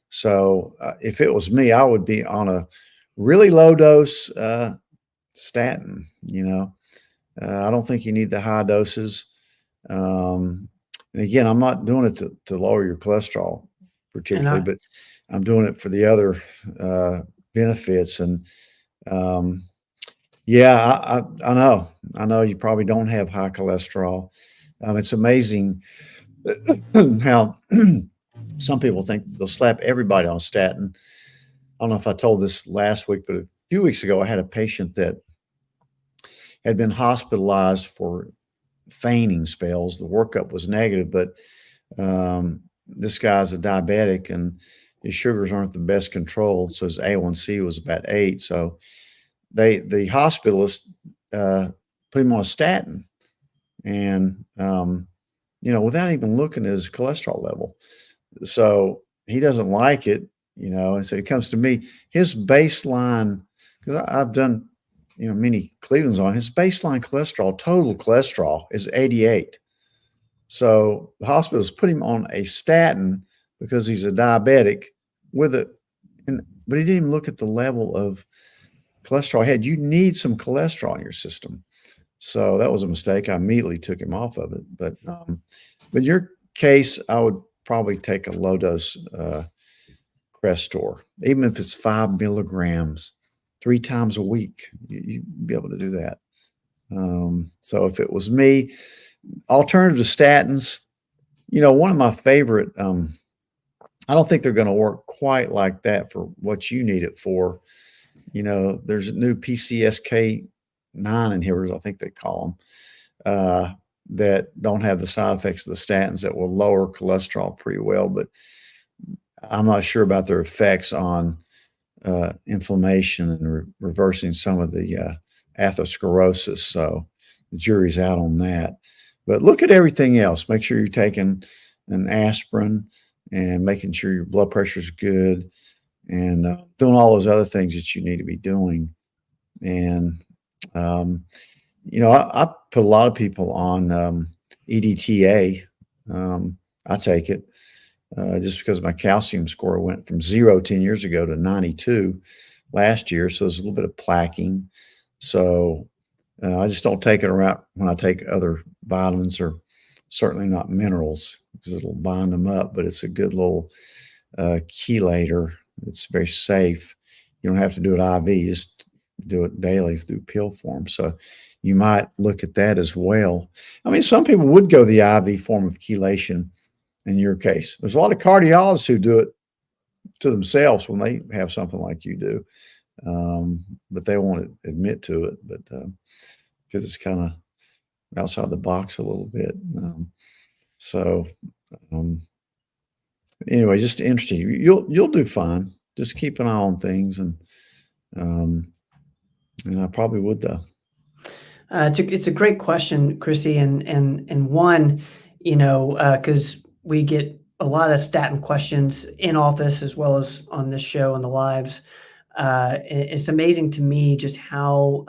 So if it was me, I would be on a really low dose statin. I don't think you need the high doses. And again, I'm not doing it to lower your cholesterol particularly, but I'm doing it for the other benefits. And yeah, I know you probably don't have high cholesterol. It's amazing how some people think they'll slap everybody on statin. I don't know if I told this last week, but a few weeks ago, I had a patient that had been hospitalized for fainting spells. The workup was negative, but this guy's a diabetic and his sugars aren't the best controlled. So his A1C was about 8. So the hospitalist put him on a statin and, without even looking at his cholesterol level. So he doesn't like it, and so he comes to me. His baseline, because I've done, many Cleveland's on, his baseline cholesterol, total cholesterol is 88. So the hospital's put him on a statin because he's a diabetic but he didn't even look at the level of cholesterol he had. You need some cholesterol in your system. So that was a mistake. I immediately took him off of it. But your case, I would probably take a low dose Crestor, even if it's 5 milligrams 3 times a week. You'd be able to do that. So if it was me, alternative to statins, one of my favorite, I don't think they're going to work quite like that for what you need it for. There's a new PCSK9 inhibitors, I think they call them, that don't have the side effects of the statins that will lower cholesterol pretty well, but I'm not sure about their effects on inflammation and reversing some of the atherosclerosis. So the jury's out on that. But look at everything else. Make sure you're taking an aspirin and making sure your blood pressure is good and doing all those other things that you need to be doing. And, I put a lot of people on EDTA. I take it just because my calcium score went from 0 10 years ago to 92 last year. So there's a little bit of plaquing. So I just don't take it around when I take other vitamins, or certainly not minerals, because it'll bind them up. But it's a good little chelator. It's very safe. You don't have to do it IV. You just do it daily through pill form. So you might look at that as well. I mean, some people would go the IV form of chelation in your case. There's a lot of cardiologists who do it to themselves when they have something like you do. But they won't admit to it, but because it's kind of outside the box a little bit. Anyway, just interesting. You'll do fine. Just keep an eye on things, and I probably would though. It's a great question, Chrissy, and one, because we get a lot of statin questions in office as well as on this show and the lives. It's amazing to me just how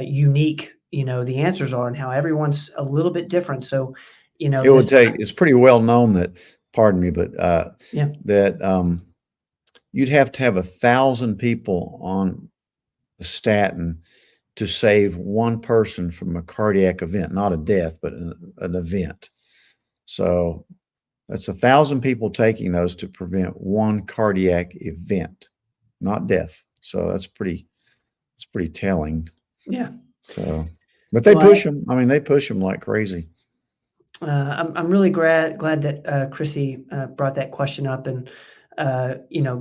unique, the answers are, and how everyone's a little bit different. So, It would take. It's pretty well known that. Pardon me, but yeah, that you'd have to have 1,000 people on a statin to save one person from a cardiac event, not a death, but an event. So that's 1,000 people taking those to prevent one cardiac event, not death. So that's pretty telling. Yeah. So, but they push them. I mean, they push them like crazy. I'm really glad that Chrissy brought that question up, and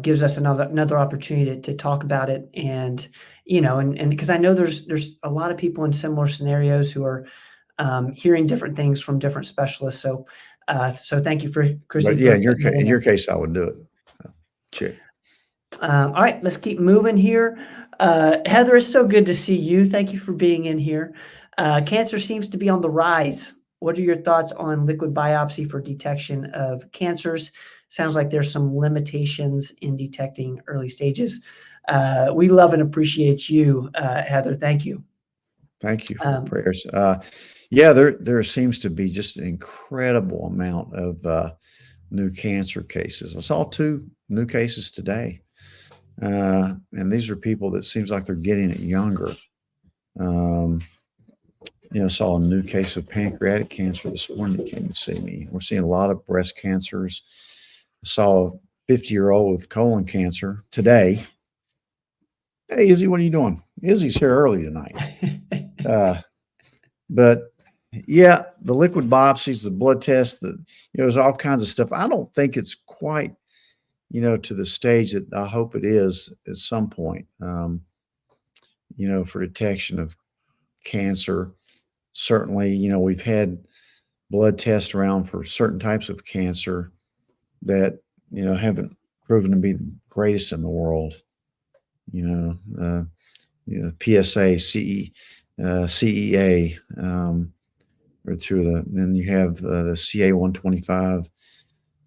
gives us another opportunity to talk about it, and and because I know there's a lot of people in similar scenarios who are hearing different things from different specialists. So thank you for Chrissy. But yeah, in your case, I would do it. Check. All right, let's keep moving here. Heather, it's so good to see you. Thank you for being in here. Cancer seems to be on the rise. What are your thoughts on liquid biopsy for detection of cancers? Sounds like there's some limitations in detecting early stages. We love and appreciate you, Heather. Thank you. Thank you for the prayers. Yeah, there seems to be just an incredible amount of new cancer cases. I saw 2 new cases today. And these are people that seems like they're getting it younger. Saw a new case of pancreatic cancer this morning that came to see me. We're seeing a lot of breast cancers. I saw a 50-year-old with colon cancer today. Hey, Izzy, what are you doing? Izzy's here early tonight. But yeah, the liquid biopsies, the blood tests, there's all kinds of stuff. I don't think it's quite, to the stage that I hope it is at some point, for detection of cancer. Certainly, we've had blood tests around for certain types of cancer that, haven't proven to be the greatest in the world. PSA, CEA, or 2 of the, then you have the CA-125,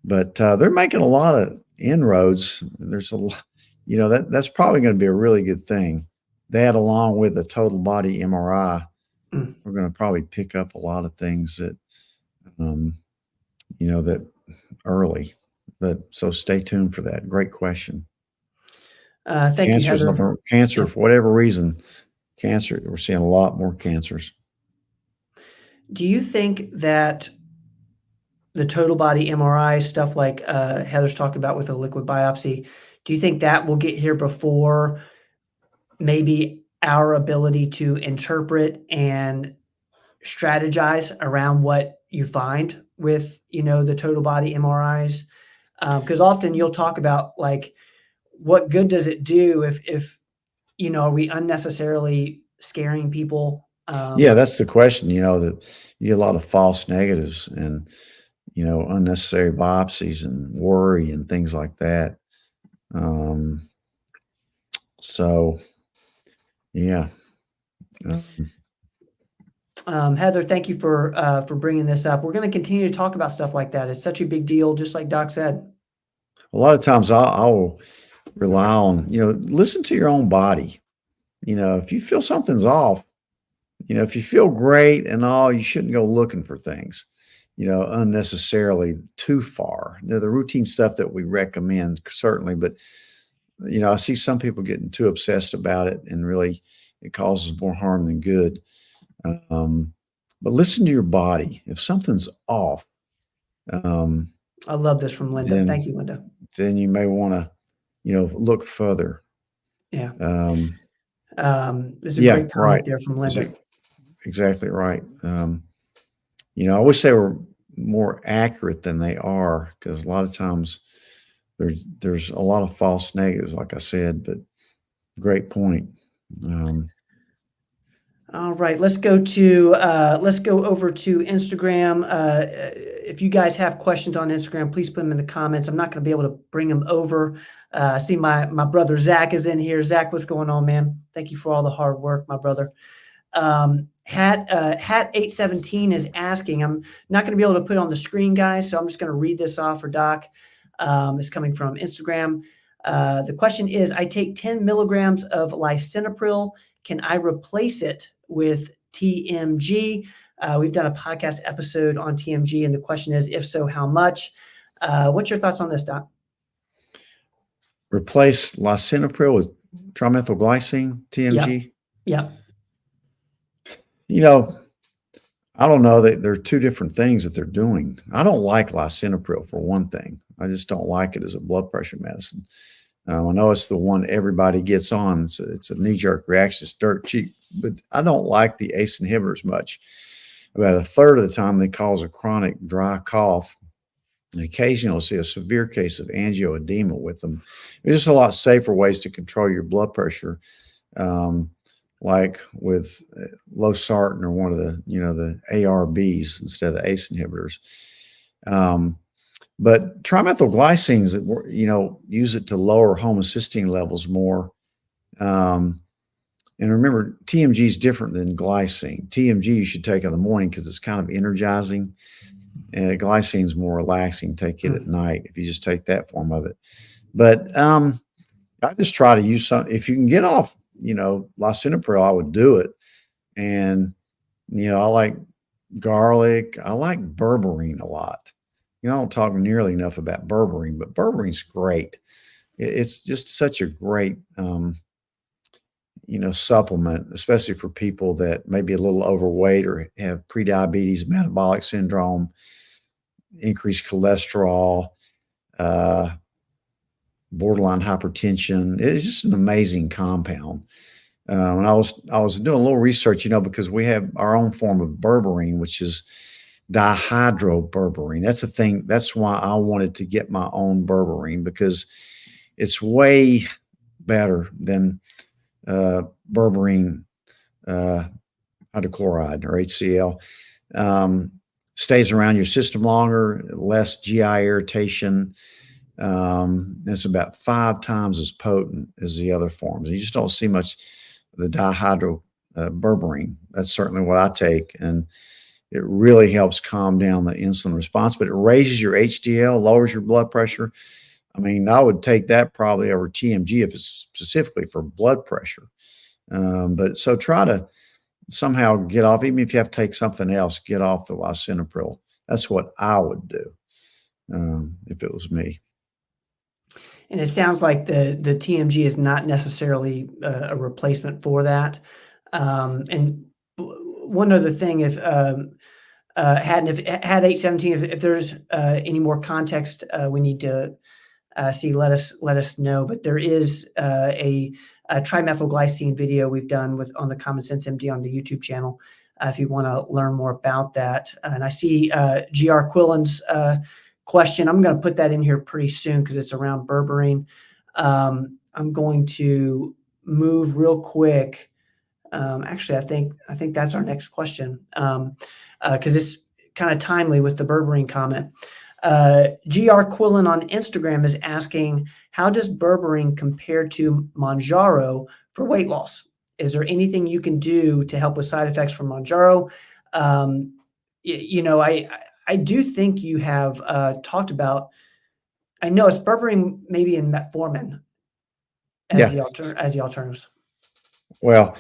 but they're making a lot of inroads. There's a lot, that's probably going to be a really good thing. That, along with a total body MRI, we're going to probably pick up a lot of things that, that early. But so stay tuned for that. Great question. Thank you, Heather. Cancer, for whatever reason, we're seeing a lot more cancers. Do you think that the total body MRI stuff, like Heather's talking about with a liquid biopsy, do you think that will get here before maybe our ability to interpret and strategize around what you find with, the total body MRIs. Because often you'll talk about like, what good does it do if are we unnecessarily scaring people? Yeah, that's the question, that you get a lot of false negatives and, unnecessary biopsies and worry and things like that. Um, so yeah. Heather, thank you for bringing this up. We're going to continue to talk about stuff like that. It's such a big deal, just like Doc said. A lot of times I'll rely on, listen to your own body. If you feel something's off, if you feel great and all, you shouldn't go looking for things, unnecessarily too far. The routine stuff that we recommend, certainly, but, I see some people getting too obsessed about it and really it causes more harm than good. But listen to your body. If something's off, I love this from Linda. Thank you, Linda. Then you may want to, look further. Yeah. There's a Yeah, great comment right. there from Linda. Exactly right. I wish they were more accurate than they are, because a lot of times there's a lot of false negatives, like I said, but great point. All right, let's go over to Instagram. If you guys have questions on Instagram, please put them in the comments. I'm not going to be able to bring them over. I see my brother Zach is in here. Zach, what's going on, man? Thank you for all the hard work, my brother. Hat 817 is asking. I'm not going to be able to put it on the screen, guys, so I'm just going to read this off for Doc. It's coming from Instagram. The question is, I take 10 milligrams of lisinopril. Can I replace it with TMG? We've done a podcast episode on TMG, and the question is, if so, how much? What's your thoughts on this, Doc? Replace lisinopril with trimethylglycine, TMG? Yeah. I don't know, that there are two different things that they're doing. I don't like lisinopril, for one thing. I just don't like it as a blood pressure medicine. I know it's the one everybody gets on. It's a knee-jerk reaction. It's dirt cheap, but I don't like the ACE inhibitors much. About a third of the time, they cause a chronic dry cough. And occasionally, you'll see a severe case of angioedema with them. There's just a lot safer ways to control your blood pressure, like with losartan or one of the ARBs instead of the ACE inhibitors. But trimethylglycines, use it to lower homocysteine levels more. And remember, TMG is different than glycine. TMG you should take in the morning because it's kind of energizing. And glycine is more relaxing. Take it at night if you just take that form of it. But I just try to use some. If you can get off, lisinopril, I would do it. And I like garlic. I like berberine a lot. I don't talk nearly enough about berberine, but berberine's great. It's just such a great, supplement, especially for people that may be a little overweight or have prediabetes, metabolic syndrome, increased cholesterol, borderline hypertension. It's just an amazing compound. And I was doing a little research, because we have our own form of berberine, which is dihydroberberine. That's the thing. That's why I wanted to get my own berberine, because it's way better than berberine hydrochloride or HCl. Stays around your system longer, less GI irritation. It's about 5 times as potent as the other forms. You just don't see much of the dihydroberberine. That's certainly what I take, and it really helps calm down the insulin response, but it raises your HDL, lowers your blood pressure. I mean, I would take that probably over TMG if it's specifically for blood pressure. But so try to somehow get off, even if you have to take something else, get off the lisinopril. That's what I would do if it was me. And it sounds like the TMG is not necessarily a replacement for that. And one other thing, if had 817, if there's any more context we need to see, let us know. But there is a trimethylglycine video we've done on the Common Sense MD on the YouTube channel. If you want to learn more about that. And I see GR Quillen's question. I'm going to put that in here pretty soon because it's around berberine. I'm going to move real quick. Actually, I think that's our next question because it's kind of timely with the berberine comment. GR Quillen on Instagram is asking, how does berberine compare to Mounjaro for weight loss? Is there anything you can do to help with side effects from Mounjaro? I do think you have talked about, I know it's berberine maybe in metformin as the alternatives. Well,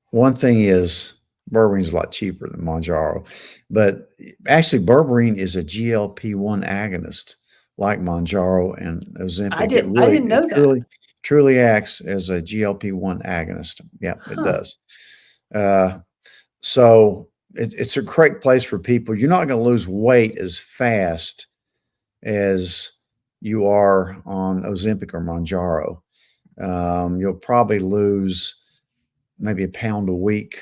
one thing is berberine is a lot cheaper than Mounjaro, but actually berberine is a GLP-1 agonist like Mounjaro and Ozempic. I didn't know that. Truly acts as a GLP-1 agonist. Yeah, it does. So it's a great place for people. You're not going to lose weight as fast as you are on Ozempic or Mounjaro. You'll probably lose maybe a pound a week.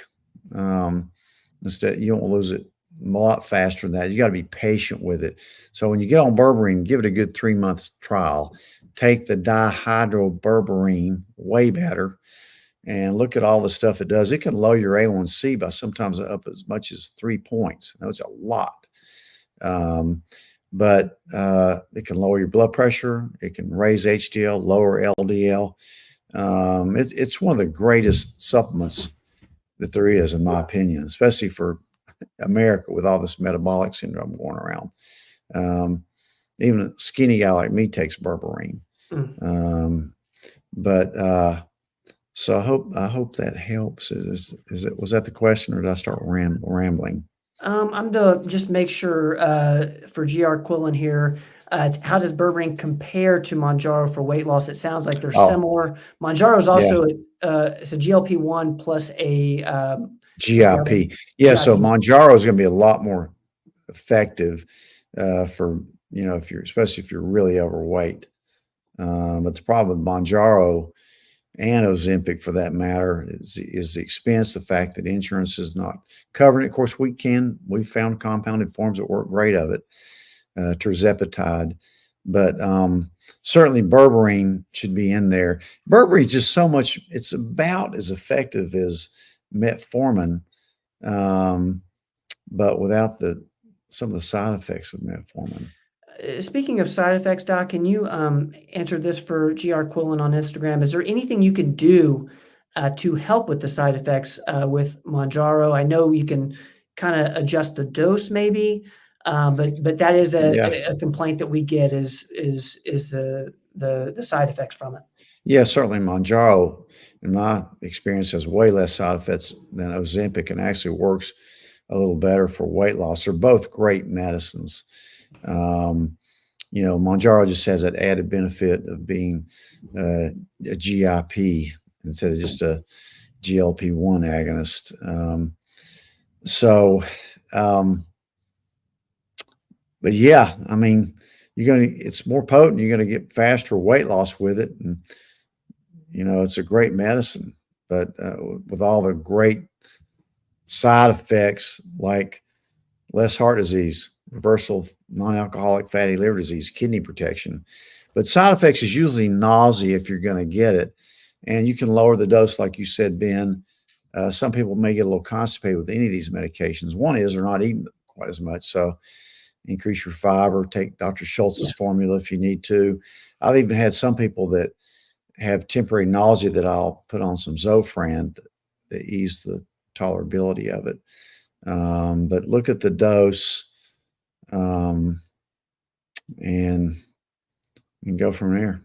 Instead, you won't lose it a lot faster than that. You got to be patient with it. So when you get on berberine, give it a good 3-month trial. Take the dihydroberberine, way better, and look at all the stuff it does. It can lower your A1C by sometimes up as much as 3 points. I know it's a lot. But it can lower your blood pressure. It can raise HDL, lower LDL. It's one of the greatest supplements that there is, in my opinion, especially for America with all this metabolic syndrome going around. Even a skinny guy like me takes berberine. So I hope that helps. Was that the question, or did I start rambling? I'm to just make sure for GR Quillen here, how does berberine compare to Mounjaro for weight loss? It sounds like they're similar. Mounjaro is also it's a GLP-1 plus a GIP. Yeah, so Mounjaro is going to be a lot more effective for especially if you're really overweight. But the problem with Mounjaro and Ozempic, for that matter, is the expense, the fact that insurance is not covering it. Of course, we found compounded forms that work great of it, tirzepatide, but certainly berberine should be in there. Berberine is just so much, it's about as effective as metformin, but without some of the side effects of metformin. Speaking of side effects, Doc, can you answer this for GR Quillen on Instagram? Is there anything you can do to help with the side effects with Mounjaro? I know you can kind of adjust the dose maybe, but that is a complaint that we get is the side effects from it. Yeah, certainly Mounjaro, in my experience, has way less side effects than Ozempic and actually works a little better for weight loss. They're both great medicines. Mounjaro just has that added benefit of being a GIP instead of just a GLP-1 agonist. But yeah, I mean, it's more potent. You're going to get faster weight loss with it. And, it's a great medicine, but with all the great side effects like less heart disease, reversal of non-alcoholic fatty liver disease, kidney protection. But side effects is usually nausea if you're going to get it. And you can lower the dose, like you said, Ben. Some people may get a little constipated with any of these medications. One is they're not eating quite as much. So increase your fiber, take Dr. Schultz's formula if you need to. I've even had some people that have temporary nausea that I'll put on some Zofran to ease the tolerability of it. But look at the dose. And go from there.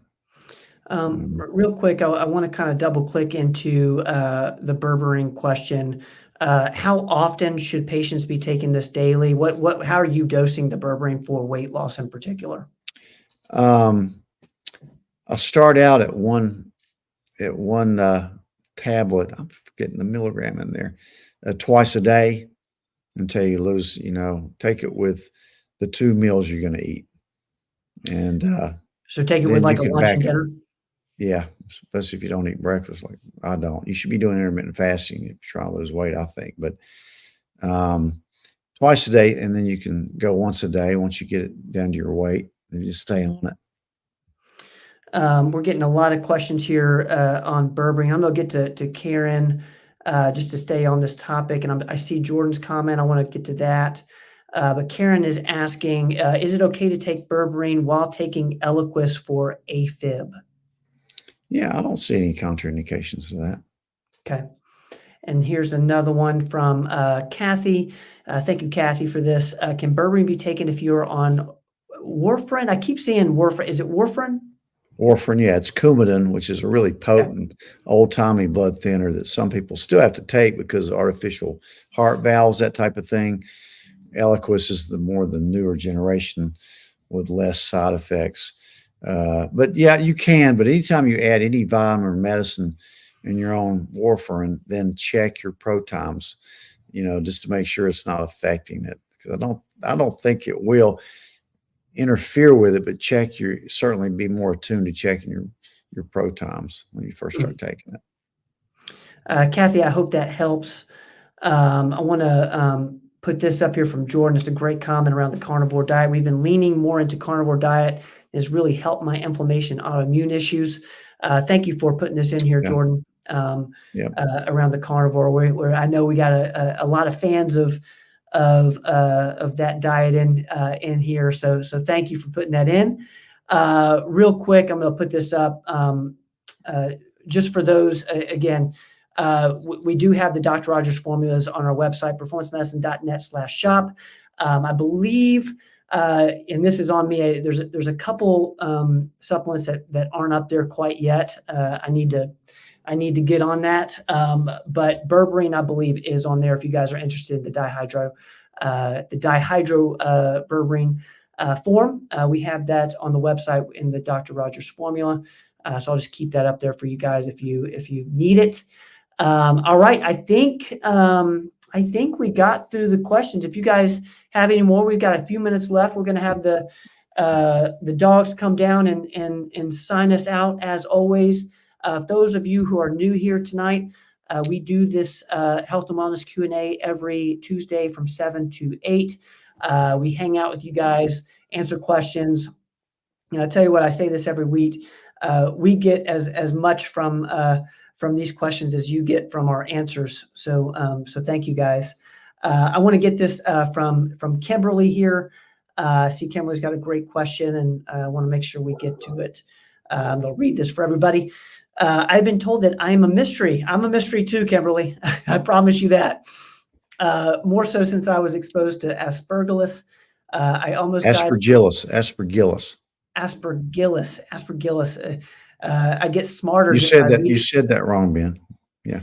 Real quick, I want to kind of double click into the berberine question. How often should patients be taking this daily? How are you dosing the berberine for weight loss in particular? I'll start out at one tablet. I'm forgetting the milligram in there, twice a day until you lose. Take it with the 2 meals you're going to eat, and so take it with like a lunch and dinner. Yeah, especially if you don't eat breakfast like I don't. You should be doing intermittent fasting if you're trying to lose weight, I think. But um, twice a day, and then you can go once a day once you get it down to your weight, and you just stay on it. We're getting a lot of questions here on berberine. I'm going to get to Karen just to stay on this topic. And I see Jordan's comment. I want to get to that. But Karen is asking, is it okay to take berberine while taking Eliquis for AFib? Yeah, I don't see any contraindications to that. Okay. And here's another one from Kathy. Thank you, Kathy, for this. Can berberine be taken if you're on warfarin? I keep saying warfarin. Is it warfarin? Warfarin, yeah, it's Coumadin, which is a really potent old-timey blood thinner that some people still have to take because of artificial heart valves, that type of thing. Eliquis is the newer generation with less side effects. But yeah, you can. But anytime you add any vitamin or medicine in your own warfarin, then check your pro times, just to make sure it's not affecting it. Because I don't think it will interfere with it, but certainly be more attuned to checking your pro times when you first start taking it. Kathy, I hope that helps. I want to put this up here from Jordan. It's a great comment around the carnivore diet. We've been leaning more into carnivore diet. It has really helped my inflammation, autoimmune issues. Thank you for putting this in here, Jordan. Around the carnivore, where I know we got a lot of fans of that diet in here. So thank you for putting that in. Real quick, I'm going to put this up just for those again. We do have the Dr. Rogers formulas on our website, performancemedicine.net/shop. I believe, and this is on me. There's a couple supplements that aren't up there quite yet. I need to get on that. But berberine, I believe, is on there if you guys are interested in the dihydro berberine form. We have that on the website in the Dr. Rogers formula. So I'll just keep that up there for you guys if you need it. All right. I think we got through the questions. If you guys have any more, we've got a few minutes left. We're going to have the dogs come down and sign us out as always. Those of you who are new here tonight, we do this health and wellness Q&A every Tuesday from 7 to 8. We hang out with you guys, answer questions. And I tell you what, I say this every week. We get as much from these questions as you get from our answers. So thank you guys. I want to get this from Kimberly here. See, Kimberly's got a great question, and I want to make sure we get to it. I'll read this for everybody. I've been told that I'm a mystery. I'm a mystery too, Kimberly. I promise you that. More so since I was exposed to aspergillus. I almost Aspergillus. I get smarter. You said that. You said that wrong, Ben. Yeah.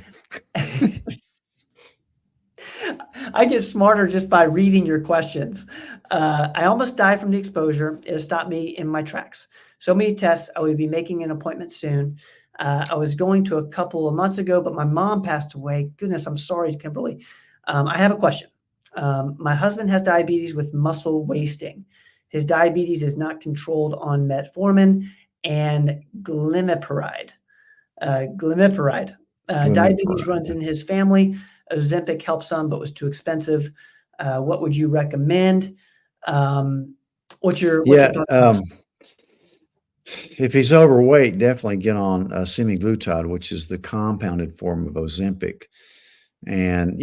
I get smarter just by reading your questions. I almost died from the exposure. It stopped me in my tracks. So many tests. I will be making an appointment soon. I was going to a couple of months ago, but my mom passed away. Goodness, I'm sorry, Kimberly. I have a question. My husband has diabetes with muscle wasting. His diabetes is not controlled on metformin and glimepiride. Diabetes runs in his family. Ozempic helps some, but was too expensive. What would you recommend? What's your thoughts? If he's overweight, definitely get on semaglutide, which is the compounded form of Ozempic. And,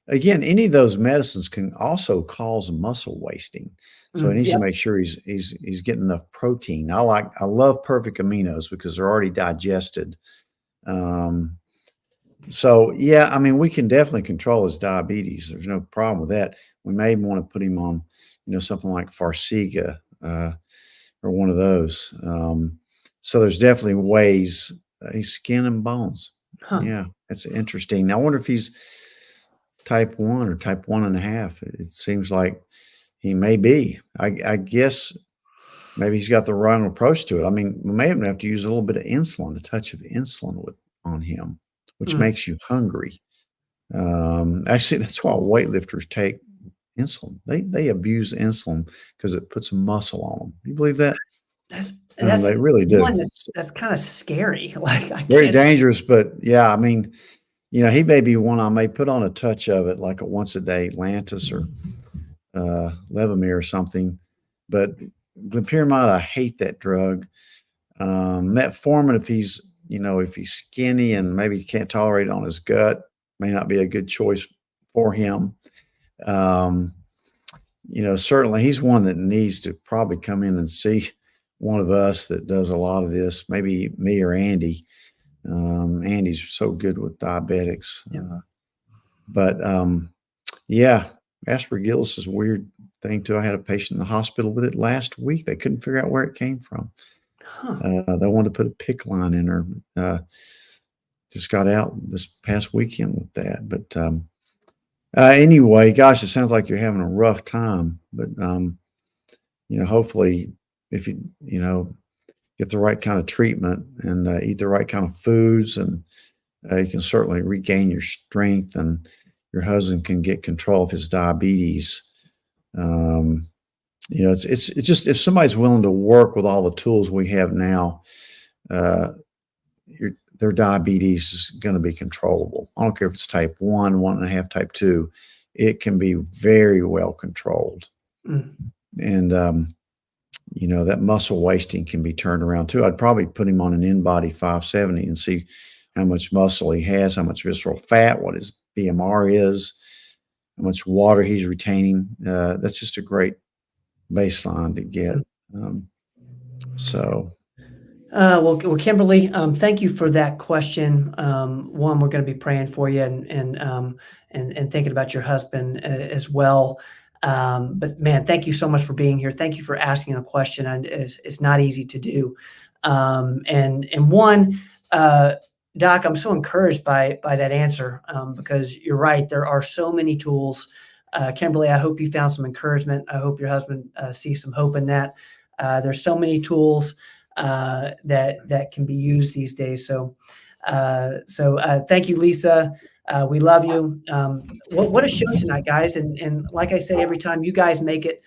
again, any of those medicines can also cause muscle wasting. So he needs to make sure he's getting enough protein. I love perfect aminos because they're already digested. So yeah, we can definitely control his diabetes. There's no problem with that. We may want to put him on, something like Farxiga, or one of those. So there's definitely ways. He's skin and bones. Huh. Yeah, that's interesting. I wonder if he's type 1 or type 1.5. It seems like he may be. I guess maybe he's got the wrong approach to it. We may even have to use a little bit of insulin, a touch of insulin on him, which makes you hungry. Actually, that's why weightlifters take insulin. They abuse insulin because it puts muscle on them. You believe that? And that's They really do. one that's kind of scary. Like I Very can't. dangerous, but yeah, I mean, he may be one I may put on a touch of it, like a once a day Lantus or Levemir or something. But glyperimide, I hate that drug. Metformin, if he's skinny and maybe he can't tolerate it on his gut, may not be a good choice for him. Certainly he's one that needs to probably come in and see one of us that does a lot of this, maybe me or Andy. Andy's so good with diabetics. Yeah. Aspergillus is a weird thing too. I had a patient in the hospital with it last week. They couldn't figure out where it came from. They wanted to put a PICC line in her. Just got out this past weekend with that. But anyway, gosh, it sounds like you're having a rough time. But hopefully, if you get the right kind of treatment and eat the right kind of foods, and you can certainly regain your strength, and your husband can get control of his diabetes. It's just, if somebody's willing to work with all the tools we have now, their diabetes is going to be controllable. I don't care if it's type 1, 1.5, type 2. It can be very well controlled. And, that muscle wasting can be turned around too. I'd probably put him on an InBody 570 and see how much muscle he has, how much visceral fat, what his BMR is, how much water he's retaining. That's just a great baseline to get. Well, Kimberly, thank you for that question. One, we're going to be praying for you and thinking about your husband as well. But man, thank you so much for being here. Thank you for asking a question. And it's not easy to do. Doc, I'm so encouraged by that answer because you're right. There are so many tools. Kimberly, I hope you found some encouragement. I hope your husband sees some hope in that. There's so many tools that can be used these days. So thank you, Lisa. We love you. What a show tonight, guys. And like I say, every time you guys make it,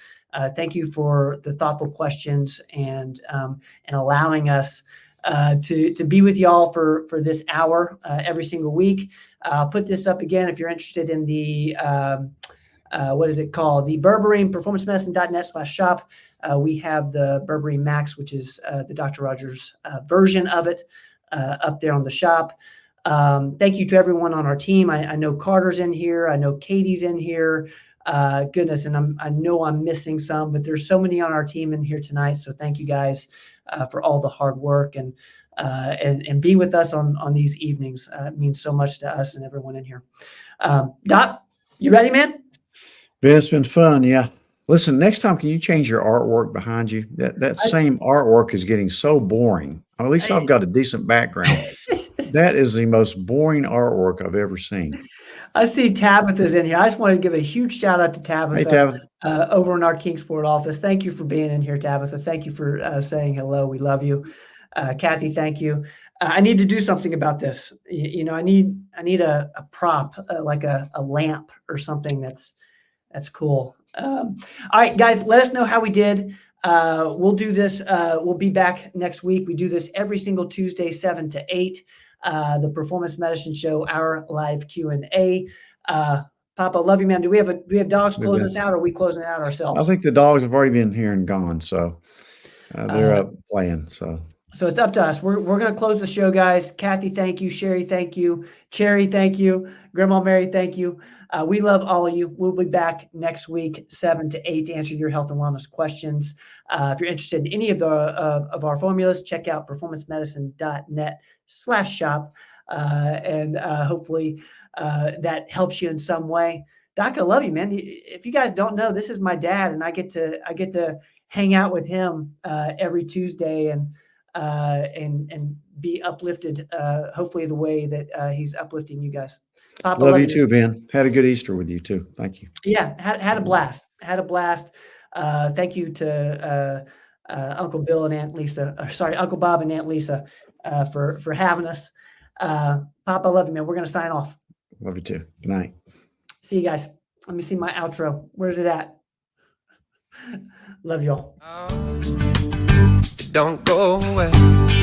thank you for the thoughtful questions and allowing us to be with y'all for this hour every single week. I'll put this up again if you're interested in the what is it called? The Berberine performancemedicine.net/shop. We have the Berberine Max, which is the Dr. Rogers version of it up there on the shop. Thank you to everyone on our team. I know Carter's in here. I know Katie's in here. Goodness, and I know I'm missing some, but there's so many on our team in here tonight. So thank you guys for all the hard work and be with us on these evenings. It means so much to us and everyone in here. Doc, you ready, man? It's been fun. Yeah. Listen, next time, can you change your artwork behind you? That same artwork is getting so boring. At least I've got a decent background. That is the most boring artwork I've ever seen. I see Tabitha's in here. I just wanted to give a huge shout out to Tabitha, hey, Tabitha. Over in our Kingsport office. Thank you for being in here, Tabitha. Thank you for saying hello. We love you. Kathy, thank you. I need to do something about this. I need a prop, like a lamp or something that's cool. All right, guys, let us know how we did. We'll do this. We'll be back next week. We do this every single Tuesday, 7 to 8. The Performance Medicine Show, our live Q&A. Papa, love you, man. Do we have dogs closing us out, or are we closing it out ourselves? I think the dogs have already been here and gone, so they're up playing. So it's up to us. We're going to close the show, guys. Kathy, thank you. Sherry, thank you. Cherry, thank you. Grandma Mary, thank you. We love all of you. We'll be back next week, 7 to 8, to answer your health and wellness questions. If you're interested in any of our formulas, check out performancemedicine.net/shop. And hopefully that helps you in some way. Doc, I love you, man. If you guys don't know, this is my dad, and I get to hang out with him every Tuesday and be uplifted, hopefully the way that he's uplifting you guys. Papa, love you too, Ben. Had a good Easter with you too. Thank you. Yeah, had a blast. Thank you to Uncle Bill and Aunt Lisa. Uncle Bob and Aunt Lisa for having us. Papa, I love you, man. We're gonna sign off. Love you too. Good night. See you guys. Let me see my outro. Where's it at? Love y'all. don't go away.